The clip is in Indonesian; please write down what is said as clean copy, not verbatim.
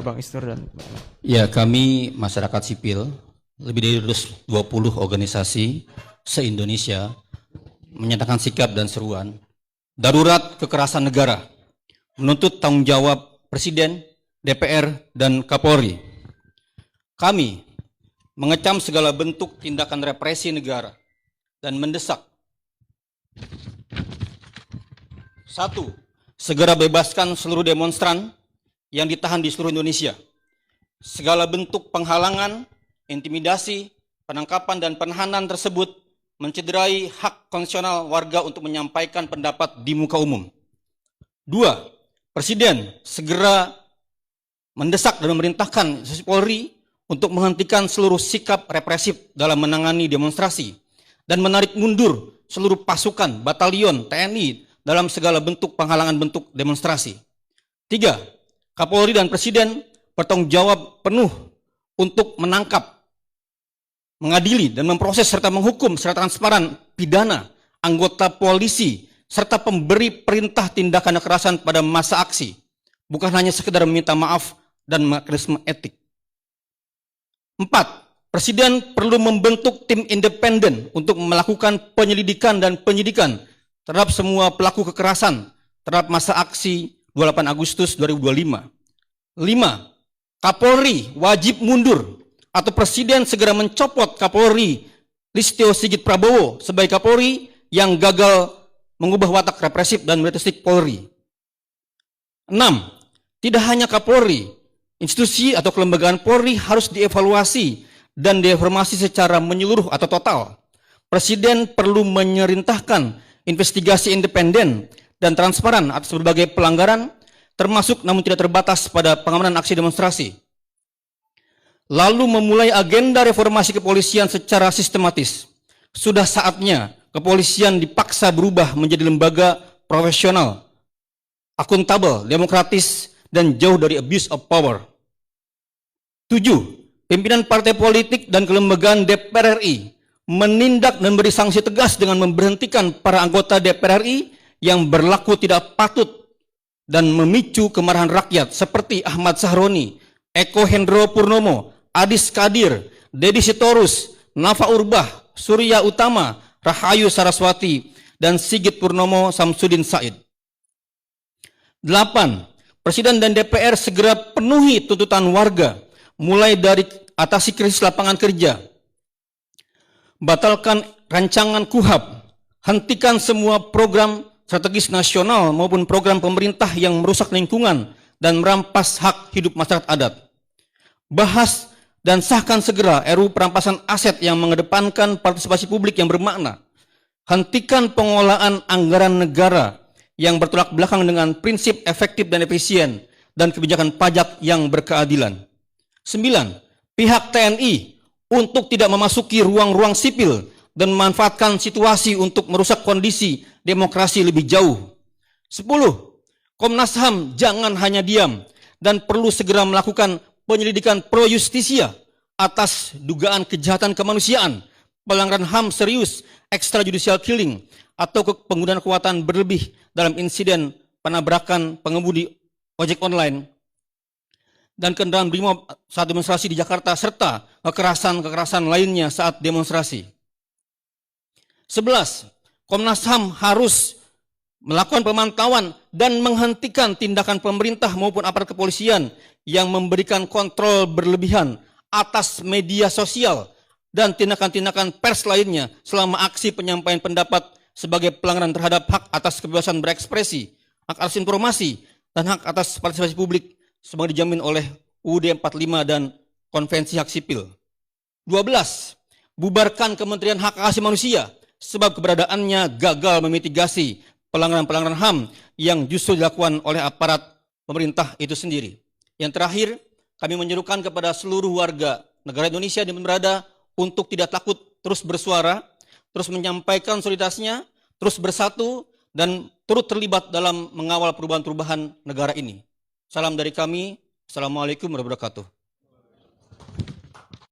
Bang Isnur dan Ya, kami masyarakat sipil, lebih dari 20 organisasi se-Indonesia menyatakan sikap dan seruan darurat kekerasan negara, menuntut tanggung jawab Presiden, DPR, dan Kapolri. Kami mengecam segala bentuk tindakan represi negara dan mendesak: 1. Segera bebaskan seluruh demonstran yang ditahan di seluruh Indonesia. Segala bentuk penghalangan, intimidasi, penangkapan, dan penahanan tersebut mencederai hak konstitusional warga untuk menyampaikan pendapat di muka umum. 2. Presiden segera mendesak dan memerintahkan institusi Polri untuk menghentikan seluruh sikap represif dalam menangani demonstrasi dan menarik mundur seluruh pasukan, batalion, TNI dalam segala bentuk penghalangan bentuk demonstrasi. 3. Kapolri dan Presiden bertanggung jawab penuh untuk menangkap, mengadili, dan memproses serta menghukum secara transparan pidana anggota polisi serta pemberi perintah tindakan kekerasan pada masa aksi, bukan hanya sekedar meminta maaf dan mekanisme etik. 4. Presiden perlu membentuk tim independen untuk melakukan penyelidikan dan penyidikan terhadap semua pelaku kekerasan terhadap masa aksi 28 Agustus 2025. 5. Kapolri wajib mundur atau Presiden segera mencopot Kapolri Listio Sigit Prabowo sebagai Kapolri yang gagal mengubah watak represif dan militeristik Polri. 6. Tidak hanya Kapolri, institusi atau kelembagaan Polri harus dievaluasi dan direformasi secara menyeluruh atau total. Presiden perlu memerintahkan investigasi independen dan transparan atas berbagai pelanggaran, termasuk namun tidak terbatas pada pengamanan aksi demonstrasi. Lalu memulai agenda reformasi kepolisian secara sistematis. Sudah saatnya kepolisian dipaksa berubah menjadi lembaga profesional, akuntabel, demokratis, dan jauh dari abuse of power. 7. Pimpinan partai politik dan kelembagaan DPR RI menindak dan beri sanksi tegas dengan memberhentikan para anggota DPR RI yang berlaku tidak patut dan memicu kemarahan rakyat seperti Ahmad Sahroni, Eko Hendro Purnomo, Adis Kadir, Dedi Sitorus, Nafa Urbah, Surya Utama, Rahayu Saraswati, dan Sigit Purnomo Samsudin Said. 8. Presiden dan DPR segera penuhi tuntutan warga, mulai dari atasi krisis lapangan kerja, batalkan rancangan KUHP, hentikan semua program strategis nasional maupun program pemerintah yang merusak lingkungan dan merampas hak hidup masyarakat adat. Bahas dan sahkan segera RUU perampasan aset yang mengedepankan partisipasi publik yang bermakna. Hentikan pengolahan anggaran negara yang bertolak belakang dengan prinsip efektif dan efisien dan kebijakan pajak yang berkeadilan. 9. Pihak TNI untuk tidak memasuki ruang-ruang sipil dan memanfaatkan situasi untuk merusak kondisi demokrasi lebih jauh. 10. Komnas HAM jangan hanya diam dan perlu segera melakukan penyelidikan pro justisia atas dugaan kejahatan kemanusiaan, pelanggaran HAM serius, extrajudicial killing, atau penggunaan kekuatan berlebih dalam insiden penabrakan pengemudi ojek online dan kendaraan BRIMOB saat demonstrasi di Jakarta, serta kekerasan-kekerasan lainnya saat demonstrasi. 11. Komnas HAM harus melakukan pemantauan dan menghentikan tindakan pemerintah maupun aparat kepolisian yang memberikan kontrol berlebihan atas media sosial dan tindakan-tindakan pers lainnya selama aksi penyampaian pendapat sebagai pelanggaran terhadap hak atas kebebasan berekspresi, hak atas informasi, dan hak atas partisipasi publik sebagai dijamin oleh UUD 45 dan Konvensi Hak Sipil. 12. Bubarkan Kementerian Hak Asasi Manusia sebab keberadaannya gagal memitigasi pelanggaran-pelanggaran HAM yang justru dilakukan oleh aparat pemerintah itu sendiri. Yang terakhir, kami menyerukan kepada seluruh warga negara Indonesia di mana berada untuk tidak takut terus bersuara, terus menyampaikan solidaritasnya, terus bersatu, dan turut terlibat dalam mengawal perubahan-perubahan negara ini. Salam dari kami. Assalamualaikum warahmatullahi wabarakatuh.